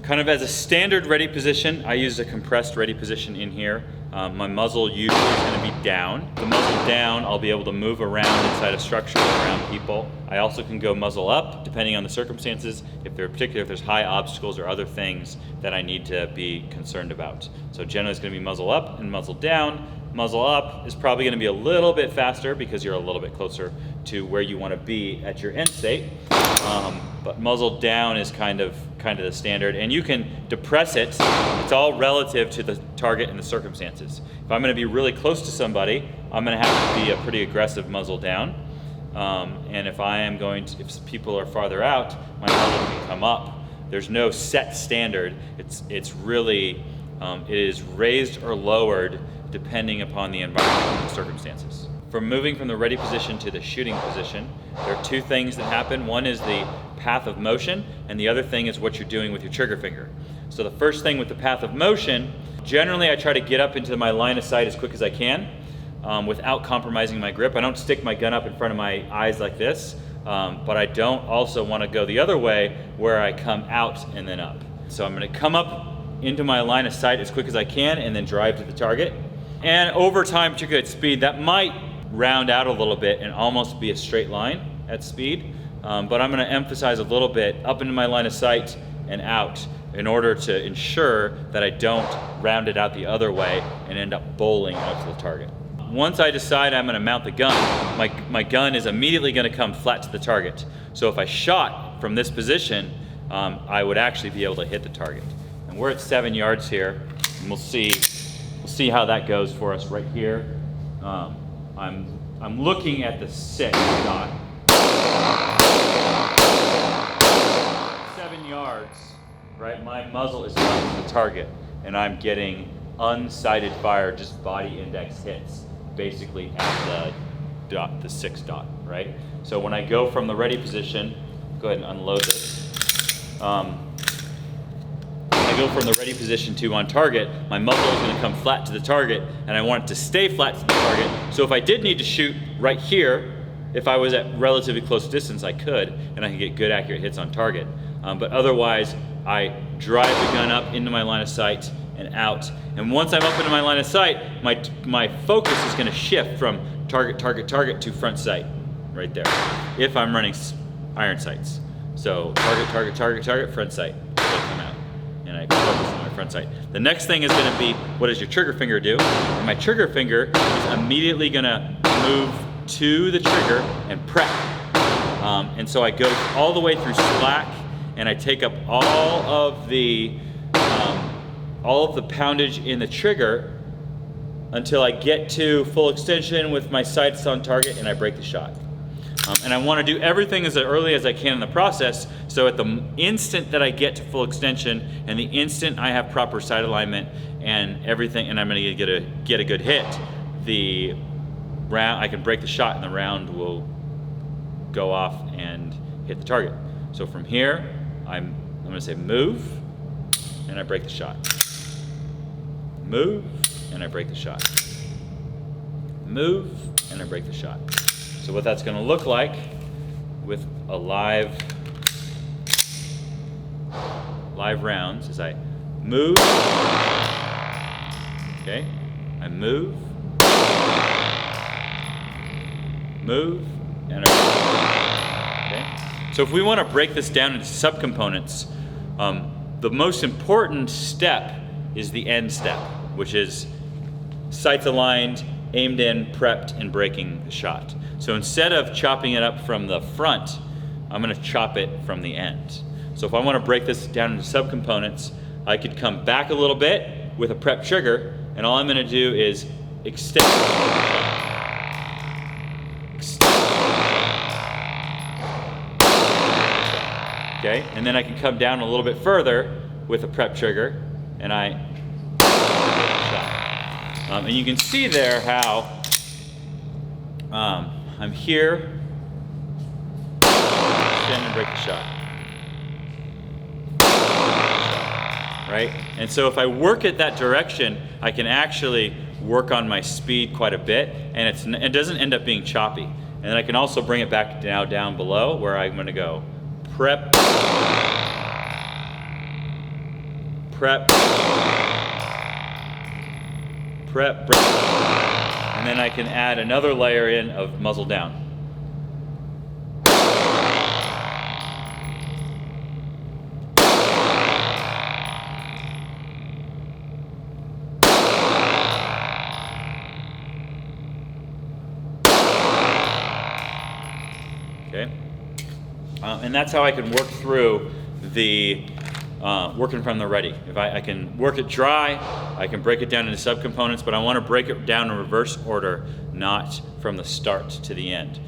Kind of as a standard ready position, I use a compressed ready position in here. My muzzle usually is going to be down. The muzzle down, I'll be able to move around inside a structure, around people. I also can go muzzle up, depending on the circumstances, if there's high obstacles or other things that I need to be concerned about. So generally it's going to be muzzle up and muzzle down. Muzzle up is probably going to be a little bit faster because you're a little bit closer to where you want to be at your end state. But muzzle down is kind of the standard, and you can depress it. It's all relative to the target and the circumstances. If I'm going to be really close to somebody, I'm going to have to be a pretty aggressive muzzle down. And if people are farther out, my muzzle can come up. There's no set standard. It's really it is raised or lowered depending upon the environment and the circumstances. From moving from the ready position to the shooting position, there are two things that happen. One is the path of motion, and the other thing is what you're doing with your trigger finger. So the first thing with the path of motion, generally I try to get up into my line of sight as quick as I can without compromising my grip. I don't stick my gun up in front of my eyes like this, but I don't also want to go the other way where I come out and then up. So I'm going to come up into my line of sight as quick as I can and then drive to the target. And over time, particularly at speed, that might round out a little bit and almost be a straight line at speed. But I'm going to emphasize a little bit up into my line of sight and out in order to ensure that I don't round it out the other way and end up bowling out to the target. Once I decide I'm going to mount the gun, my gun is immediately going to come flat to the target. So if I shot from this position, I would actually be able to hit the target. And we're at 7 yards here, and we'll see how that goes for us right here. I'm looking at the 6 dot. 7 yards, right? My muzzle is up to the target, and I'm getting unsighted fire, just body index hits, basically at the 6 dot, right? So when I go from the ready position, go ahead and unload this. I go from the ready position to on target, my muzzle is going to come flat to the target, and I want it to stay flat to the target. So if I did need to shoot right here, if I was at relatively close distance, I could, and I can get good accurate hits on target. But otherwise, I drive the gun up into my line of sight and out. And once I'm up into my line of sight, my focus is going to shift from target, target, target to front sight, right there, if I'm running iron sights. So target, target, target, target, front sight. I come out, and I focus on my front sight. The next thing is going to be, what does your trigger finger do? And my trigger finger is immediately going to move to the trigger and prep. And so I go all the way through slack, and I take up all of the poundage in the trigger until I get to full extension with my sights on target, and I break the shot. And I want to do everything as early as I can in the process, so at the instant that I get to full extension and the instant I have proper sight alignment and everything, and I'm going to get a good hit, the round, I can break the shot and the round will go off and hit the target. So from here, I'm going to say move, and I break the shot. Move, and I break the shot. Move, and I break the shot. So what that's going to look like with a live rounds is I move, okay, I move, and I, okay. So if we want to break this down into subcomponents, the most important step is the end step, which is sights aligned, aimed in, prepped, and breaking the shot. So instead of chopping it up from the front, I'm going to chop it from the end. So if I want to break this down into subcomponents, I could come back a little bit with a prep trigger, and all I'm going to do is extend. Okay, and then I can come down a little bit further with a prep trigger, and I shot. And you can see there how I'm here, extend and break the shot. Right? And so if I work it that direction, I can actually work on my speed quite a bit, and it doesn't end up being choppy. And then I can also bring it back now down below where I'm going to go prep, prep, prep, and then I can add another layer in of muzzle down. Okay, and that's how I can work through the working from the ready. If I can work it dry, I can break it down into subcomponents, but I want to break it down in reverse order, not from the start to the end.